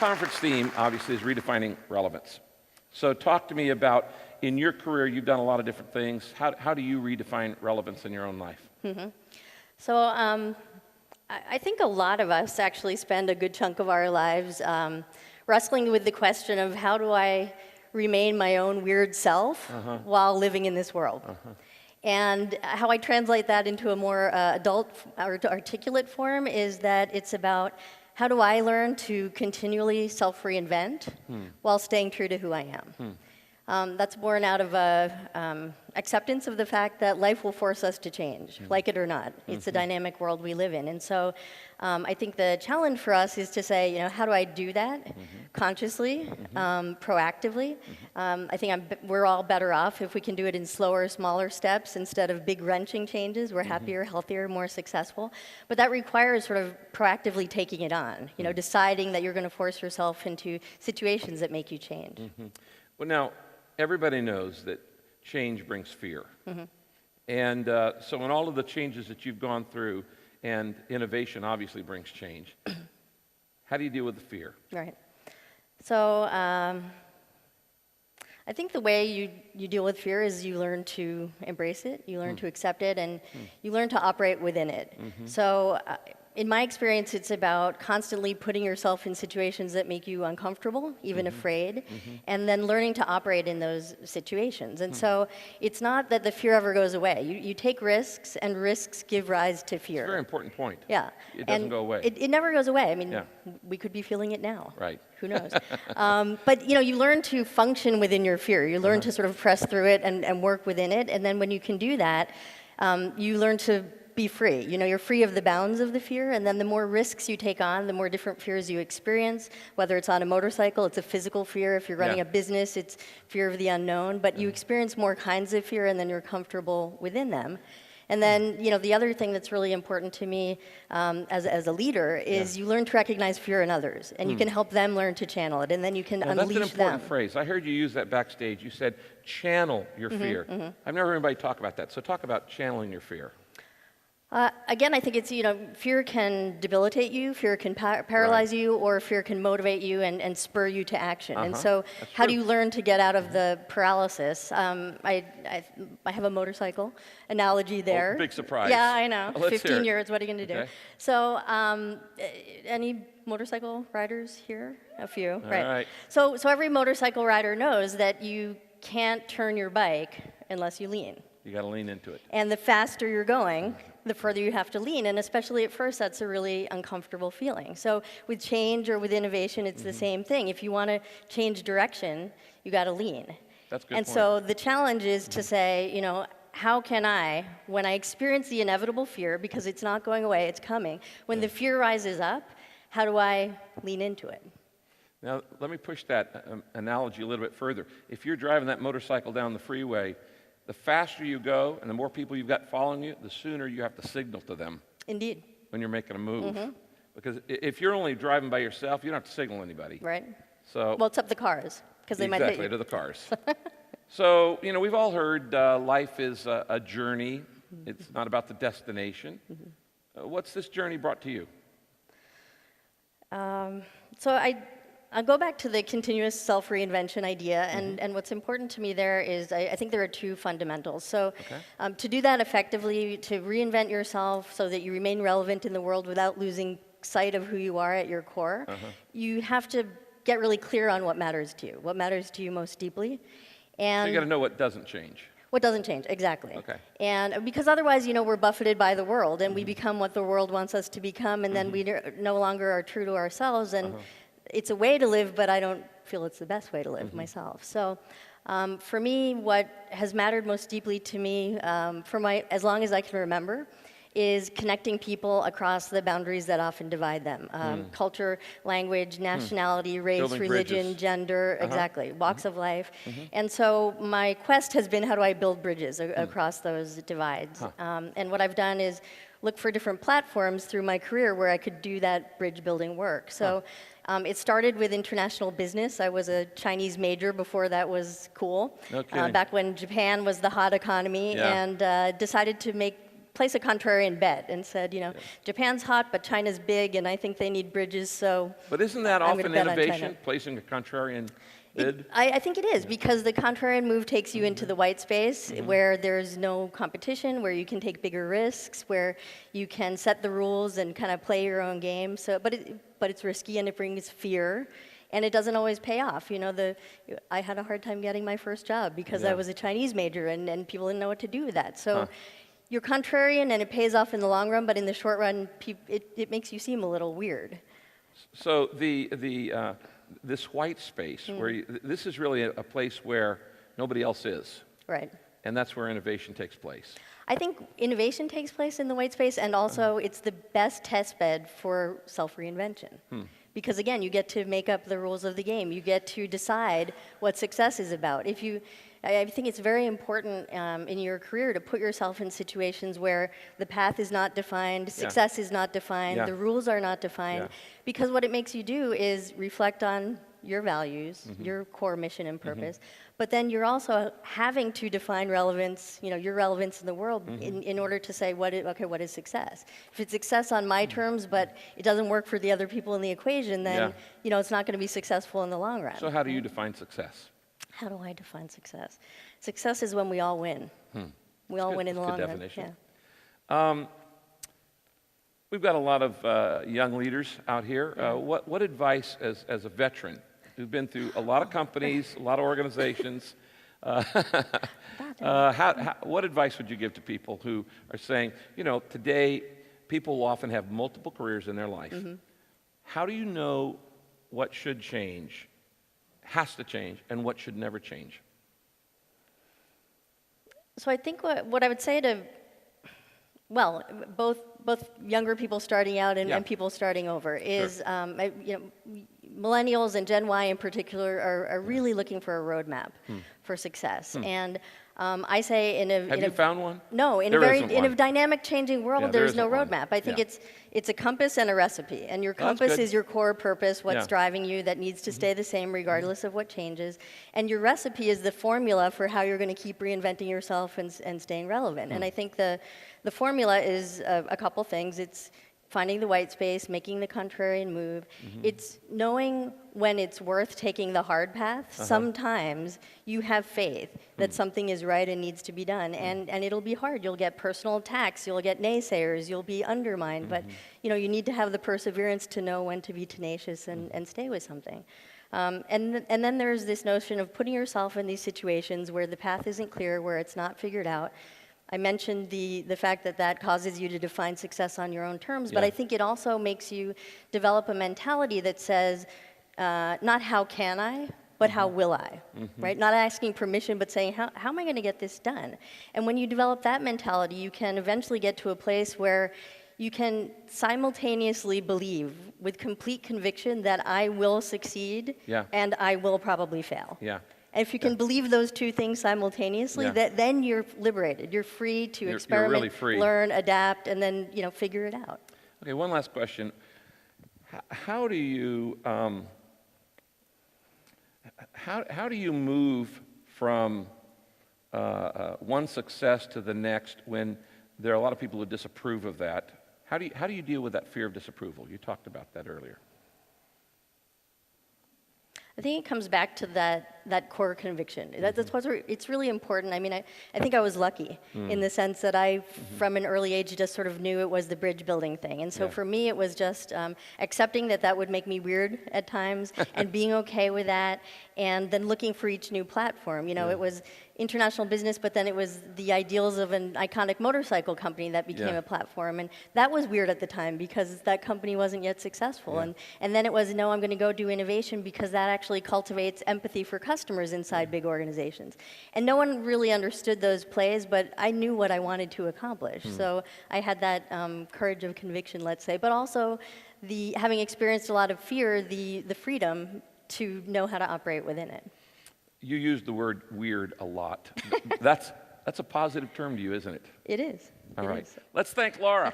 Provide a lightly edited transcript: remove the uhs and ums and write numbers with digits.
conference theme, obviously, is redefining relevance. So talk to me about, in your career, you've done a lot of different things. How do you redefine relevance in your own life? So I think a lot of us actually spend a good chunk of our lives wrestling with the question of how do I remain my own weird self while living in this world. And how I translate that into a more adult or articulate form is that it's about how do I learn to continually self-reinvent while staying true to who I am. That's born out of acceptance of the fact that life will force us to change, like it or not. It's a dynamic world we live in. And so I think the challenge for us is to say, you know, how do I do that consciously, proactively? I think we're all better off if we can do it in slower, smaller steps instead of big wrenching changes. We're happier, healthier, more successful. But that requires sort of proactively taking it on, you know, deciding that you're going to force yourself into situations that make you change. Well, now, everybody knows that change brings fear. And so in all of the changes that you've gone through, and innovation obviously brings change, how do you deal with the fear? Right. So I think the way you deal with fear is you learn to embrace it, you learn to accept it, and you learn to operate within it. So in my experience, it's about constantly putting yourself in situations that make you uncomfortable, even afraid, and then learning to operate in those situations. And so it's not that the fear ever goes away. You take risks, and risks give rise to fear. It's a very important point. Yeah. It doesn't go away. It never goes away. I mean, we could be feeling it now. Right. Who knows? But you know, you learn to function within your fear. You learn to sort of press through it and work within it. And then when you can do that, you learn to be free. You know, you're free of the bounds of the fear, and then the more risks you take on, the more different fears you experience. Whether it's on a motorcycle, it's a physical fear. If you're running a business, it's fear of the unknown. But you experience more kinds of fear, and then you're comfortable within them. And then, you know, the other thing that's really important to me as a leader is you learn to recognize fear in others, and you can help them learn to channel it, and then you can unleash them. That's an important phrase. I heard you use that backstage. You said, channel your fear. I've never heard anybody talk about that. So talk about channeling your fear. Again, I think it's, you know, fear can debilitate you, fear can paralyze you, or fear can motivate you and spur you to action. And so how do you learn to get out of the paralysis? I have a motorcycle analogy there. Oh, big surprise. Yeah, I know. Let's 15 years, what are you going to do? Okay. So any motorcycle riders here? A few, All right. So every motorcycle rider knows that you can't turn your bike unless you lean. You got to lean into it. And the faster you're going, the further you have to lean, and especially at first, that's a really uncomfortable feeling. So with change or with innovation, it's the same thing. If you want to change direction, you got to lean. That's a good And point. so the challenge is to say, you know, how can I, when I experience the inevitable fear, because it's not going away, it's coming, when the fear rises up, how do I lean into it? Now, let me push that analogy a little bit further. If you're driving that motorcycle down the freeway, the faster you go and the more people you've got following you, the sooner you have to signal to them. Indeed. When you're making a move. Because if you're only driving by yourself, you don't have to signal anybody. Right. So, well, it's up to the cars, because they might hit you. Exactly, to the cars. So, you know, we've all heard life is a journey. It's not about the destination. What's this journey brought to you? So I'll go back to the continuous self-reinvention idea, and what's important to me there is I think there are two fundamentals. So to do that effectively, to reinvent yourself so that you remain relevant in the world without losing sight of who you are at your core, you have to get really clear on what matters to you most deeply. And So you got to know what doesn't change. What doesn't change, exactly. Okay. And because otherwise, you know, we're buffeted by the world, and we become what the world wants us to become, and then we no longer are true to ourselves, and it's a way to live, but I don't feel it's the best way to live myself. So for me, what has mattered most deeply to me as long as I can remember is connecting people across the boundaries that often divide them. Culture, language, nationality, race, Building religion, bridges. gender, exactly, walks of life. And so my quest has been, how do I build bridges across those divides? And what I've done is look for different platforms through my career where I could do that bridge building work. So it started with international business. I was a Chinese major before that was cool. No kidding. Back when Japan was the hot economy, and decided to make place a contrarian bet and said, Japan's hot, but China's big, and I think they need bridges, so But isn't that I'm gonna often bet on innovation, China. placing a contrarian bid? I think it is, because the contrarian move takes you into the white space where there's no competition, where you can take bigger risks, where you can set the rules and kind of play your own game. So, but it's risky and it brings fear, and it doesn't always pay off. I had a hard time getting my first job because I was a Chinese major, and people didn't know what to do with that. So. You're contrarian, and it pays off in the long run, but in the short run, it makes you seem a little weird. So this white space, where this is really a place where nobody else is. Right. And that's where innovation takes place. I think innovation takes place in the white space, and also it's the best test bed for self-reinvention. Because again, you get to make up the rules of the game. You get to decide what success is about. I think it's very important in your career to put yourself in situations where the path is not defined, success is not defined, the rules are not defined, because what it makes you do is reflect on your values, your core mission and purpose, but then you're also having to define relevance, your relevance in the world in order to say, what is success? If it's success on my terms, but it doesn't work for the other people in the equation, then it's not going to be successful in the long run. So how do you define success? How do I define success? Success is when we all win. We all win in the long run. Definition. We've got a lot of young leaders out here. What advice, as a veteran who've been through a lot of companies, a lot of organizations, what advice would you give to people who are saying, today people will often have multiple careers in their life. How do you know what should change, has to change, and what should never change? So I think what I would say to, both younger people starting out and people starting over is, millennials and Gen Y in particular are really looking for a roadmap for success. And I say Have you found one? No, in a dynamic, changing world, there's no roadmap. I think it's a compass and a recipe, and your compass is your core purpose, what's driving you, that needs to stay the same regardless of what changes, and your recipe is the formula for how you're going to keep reinventing yourself and staying relevant. And I think the formula is a couple things. It's finding the white space, making the contrarian move. It's knowing when it's worth taking the hard path. Sometimes you have faith that something is right and needs to be done, and it'll be hard. You'll get personal attacks, you'll get naysayers, you'll be undermined, but you need to have the perseverance to know when to be tenacious and stay with something. And then there's this notion of putting yourself in these situations where the path isn't clear, where it's not figured out. I mentioned the fact that causes you to define success on your own terms, but I think it also makes you develop a mentality that says, not how can I, but how will I, right? Not asking permission, but saying, how am I going to get this done? And when you develop that mentality, you can eventually get to a place where you can simultaneously believe with complete conviction that I will succeed and I will probably fail. And if you can believe those two things simultaneously, then you're liberated. You're free to experiment, really free. Learn, adapt, and then figure it out. Okay, one last question. How do you how do you move from one success to the next when there are a lot of people who disapprove of that? How do you deal with that fear of disapproval? You talked about that earlier. I think it comes back to that core conviction. It's really important. I mean, I think I was lucky in the sense that I, from an early age, just sort of knew it was the bridge building thing. And so for me, it was just accepting that would make me weird at times and being okay with that, and then looking for each new platform. It was international business, but then it was the ideals of an iconic motorcycle company that became a platform. And that was weird at the time because that company wasn't yet successful. And then it was, no, I'm going to go do innovation because that actually cultivates empathy for customers inside big organizations. And no one really understood those plays, but I knew what I wanted to accomplish. So I had that courage of conviction, let's say, but also having experienced a lot of fear, the freedom to know how to operate within it. You use the word weird a lot. That's a positive term to you, isn't it? It is. All right. Let's thank Lara.